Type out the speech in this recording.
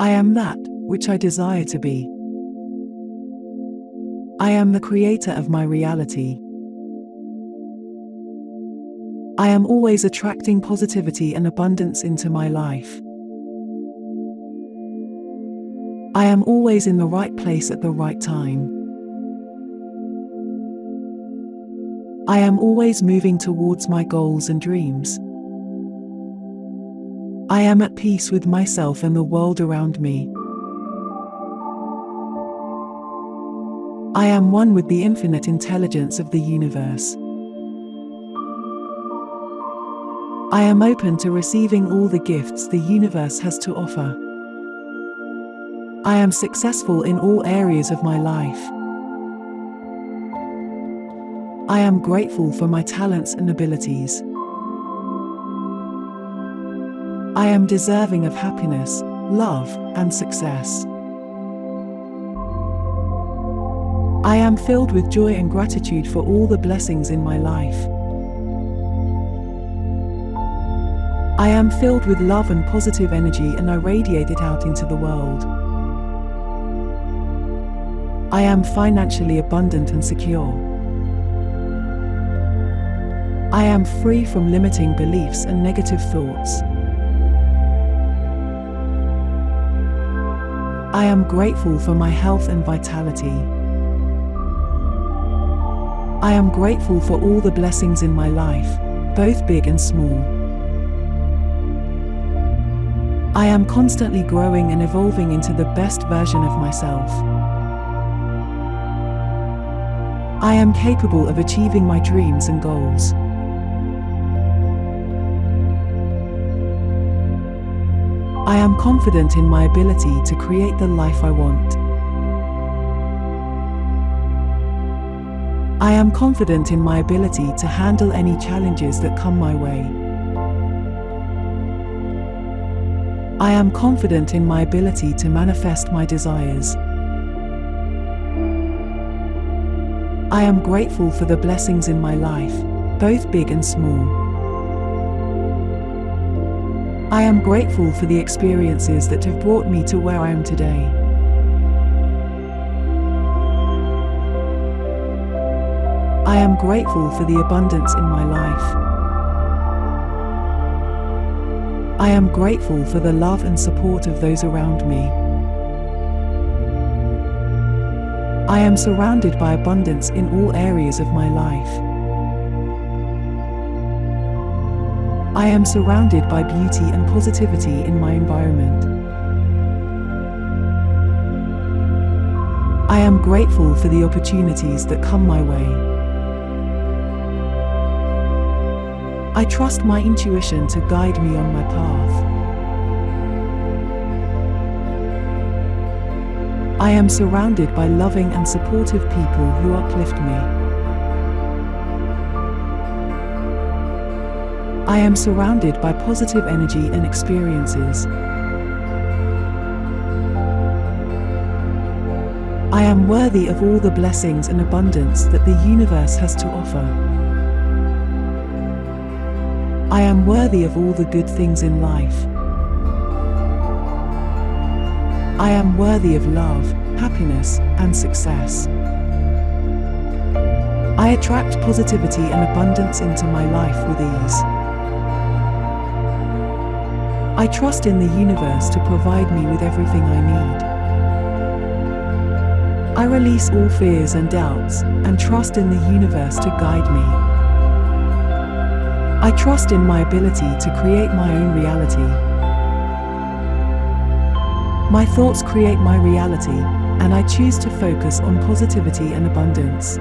I am that which I desire to be. I am the creator of my reality. I am always attracting positivity and abundance into my life. I am always in the right place at the right time. I am always moving towards my goals and dreams. I am at peace with myself and the world around me. I am one with the infinite intelligence of the universe. I am open to receiving all the gifts the universe has to offer. I am successful in all areas of my life. I am grateful for my talents and abilities. I am deserving of happiness, love, and success. I am filled with joy and gratitude for all the blessings in my life. I am filled with love and positive energy, and I radiate it out into the world. I am financially abundant and secure. I am free from limiting beliefs and negative thoughts. I am grateful for my health and vitality. I am grateful for all the blessings in my life, both big and small. I am constantly growing and evolving into the best version of myself. I am capable of achieving my dreams and goals. I am confident in my ability to create the life I want. I am confident in my ability to handle any challenges that come my way. I am confident in my ability to manifest my desires. I am grateful for the blessings in my life, both big and small. I am grateful for the experiences that have brought me to where I am today. I am grateful for the abundance in my life. I am grateful for the love and support of those around me. I am surrounded by abundance in all areas of my life. I am surrounded by beauty and positivity in my environment. I am grateful for the opportunities that come my way. I trust my intuition to guide me on my path. I am surrounded by loving and supportive people who uplift me. I am surrounded by positive energy and experiences. I am worthy of all the blessings and abundance that the universe has to offer. I am worthy of all the good things in life. I am worthy of love, happiness, and success. I attract positivity and abundance into my life with ease. I trust in the universe to provide me with everything I need. I release all fears and doubts, and trust in the universe to guide me. I trust in my ability to create my own reality. My thoughts create my reality, and I choose to focus on positivity and abundance.